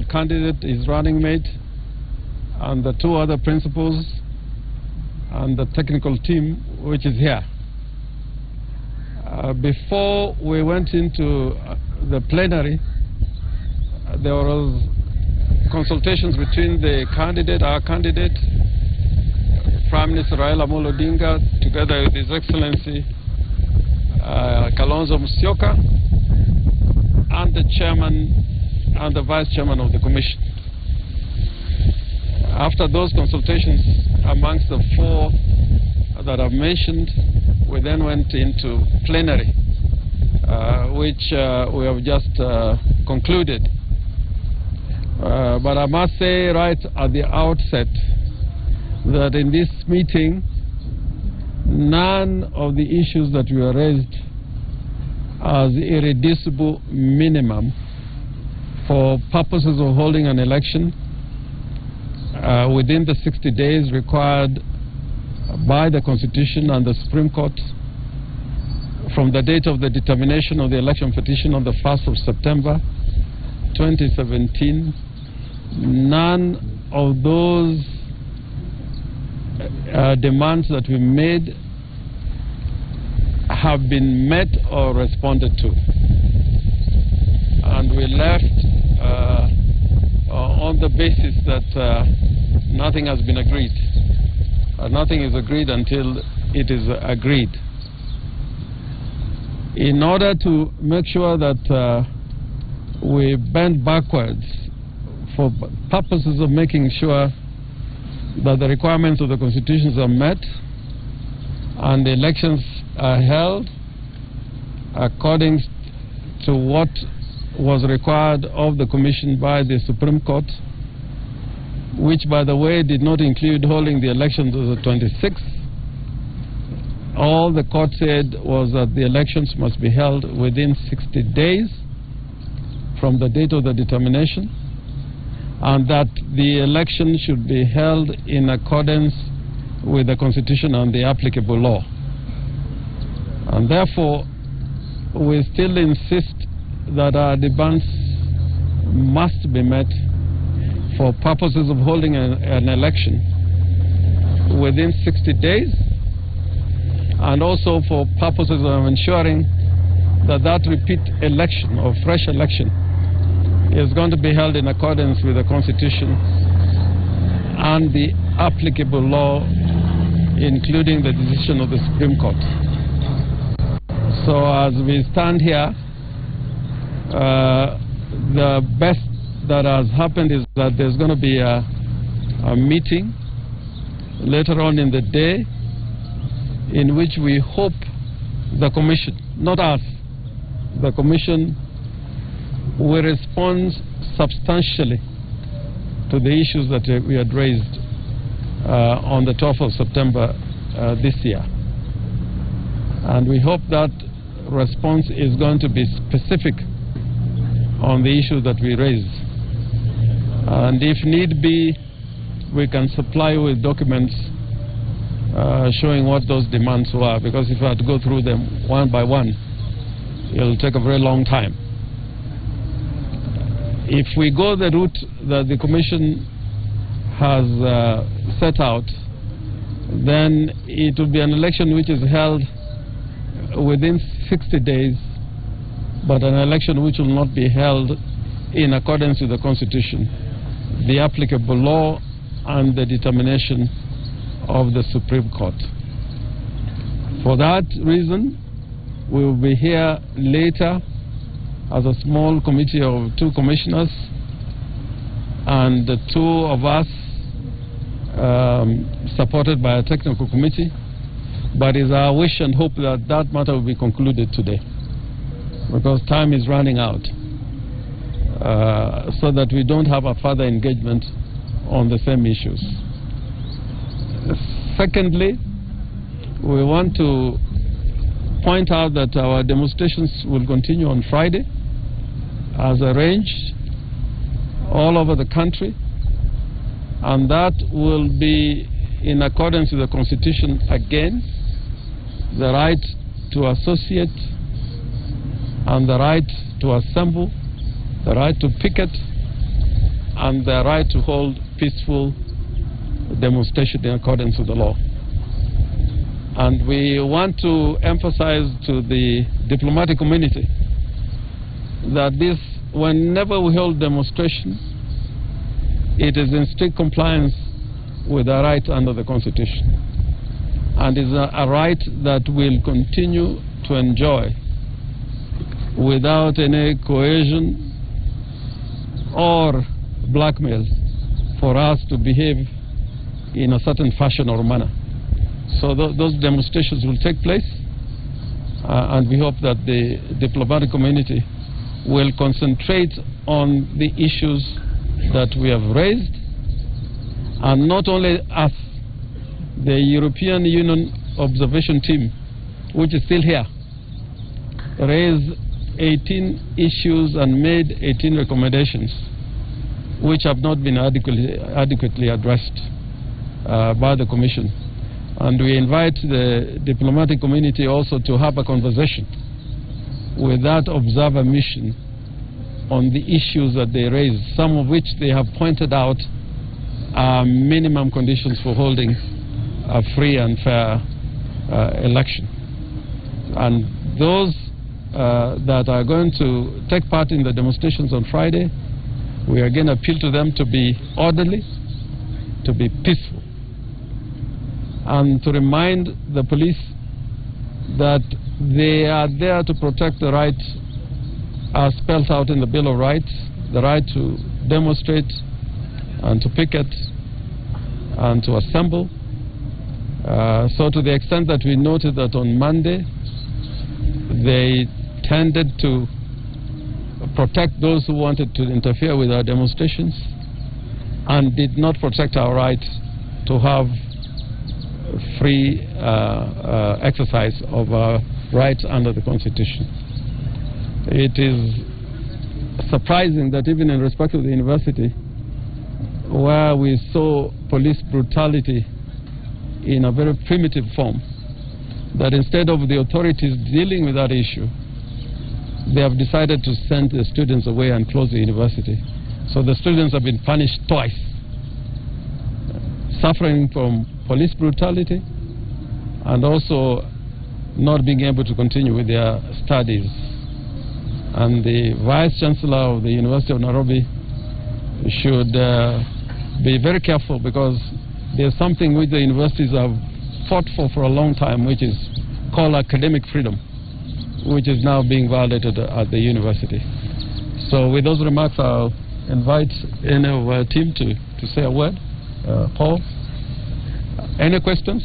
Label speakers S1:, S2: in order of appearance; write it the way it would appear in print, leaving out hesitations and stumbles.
S1: presidential candidate, his running mate, and the two other principals, and the technical team, which is here. Before we went into the plenary, there was consultations between the candidate, our candidate, Prime Minister Raila Amolo Odinga, together with His Excellency Kalonzo Musyoka, and the chairman and the vice chairman of the commission. After those consultations amongst the four that I've mentioned, we then went into plenary, which we have just concluded. But I must say right at the outset that in this meeting, none of the issues that were raised as irreducible minimum for purposes of holding an election within the 60 days required by the Constitution and the Supreme Court from the date of the determination of the election petition on the 1st of September 2017, none of those demands that we made have been met or responded to. And we left on the basis that nothing has been agreed. Nothing is agreed until it is agreed. In order to make sure that we bend backwards for purposes of making sure that the requirements of the constitutions are met and the elections are held according to what was required of the Commission by the Supreme Court, which, by the way, did not include holding the elections on the 26th. All the court said was that the elections must be held within 60 days from the date of the determination, and that the election should be held in accordance with the Constitution and the applicable law. And therefore, we still insist that our demands must be met for purposes of holding an election within 60 days, and also for purposes of ensuring that that repeat election or fresh election is going to be held in accordance with the Constitution and the applicable law, including the decision of the Supreme Court. So as we stand here, the best that has happened is that there's going to be a meeting later on in the day in which we hope the Commission, not us, the Commission will respond substantially to the issues that we had raised on the 12th of September this year. And we hope that response is going to be specific on the issues that we raised. And if need be, we can supply with documents showing what those demands were, because if I had to go through them one by one, it'll take a very long time. If we go the route that the Commission has set out, then it will be an election which is held within 60 days, but an election which will not be held in accordance with the Constitution, the applicable law, and the determination of the Supreme Court. For that reason, we will be here later as a small committee of 2 commissioners, and the 2 of us supported by a technical committee. But it's our wish and hope that that matter will be concluded today, because time is running out, so that we don't have a further engagement on the same issues. Secondly, we want to point out that our demonstrations will continue on Friday as arranged all over the country, and that will be in accordance with the Constitution again, the right to associate and the right to assemble, the right to picket, and their right to hold peaceful demonstration in accordance with the law. And we want to emphasize to the diplomatic community that whenever we hold demonstration, it is in strict compliance with our rights under the Constitution, and is a right that we'll continue to enjoy without any coercion or blackmail for us to behave in a certain fashion or manner. So those demonstrations will take place, and we hope that the diplomatic community will concentrate on the issues that we have raised, and not only us, the European Union observation team, which is still here, raised 18 issues and made 18 recommendations which have not been adequately addressed by the Commission. And we invite the diplomatic community also to have a conversation with that observer mission on the issues that they raised, some of which they have pointed out are minimum conditions for holding a free and fair election. And those that are going to take part in the demonstrations on Friday, we again appeal to them to be orderly, to be peaceful, and to remind the police that they are there to protect the rights as spelled out in the Bill of Rights, the right to demonstrate and to picket and to assemble. So to the extent that we noted that on Monday they tended to protect those who wanted to interfere with our demonstrations and did not protect our right to have free exercise of our rights under the Constitution. It is surprising that even in respect of the university, where we saw police brutality in a very primitive form, that instead of the authorities dealing with that issue, they have decided to send the students away and close the university. So the students have been punished twice, suffering from police brutality and also not being able to continue with their studies. And the Vice Chancellor of the University of Nairobi should be very careful, because there's something which the universities have fought for a long time, which is called academic freedom, which is now being violated at the university. So with those remarks, I'll invite any of our team to say a word. Paul, any questions?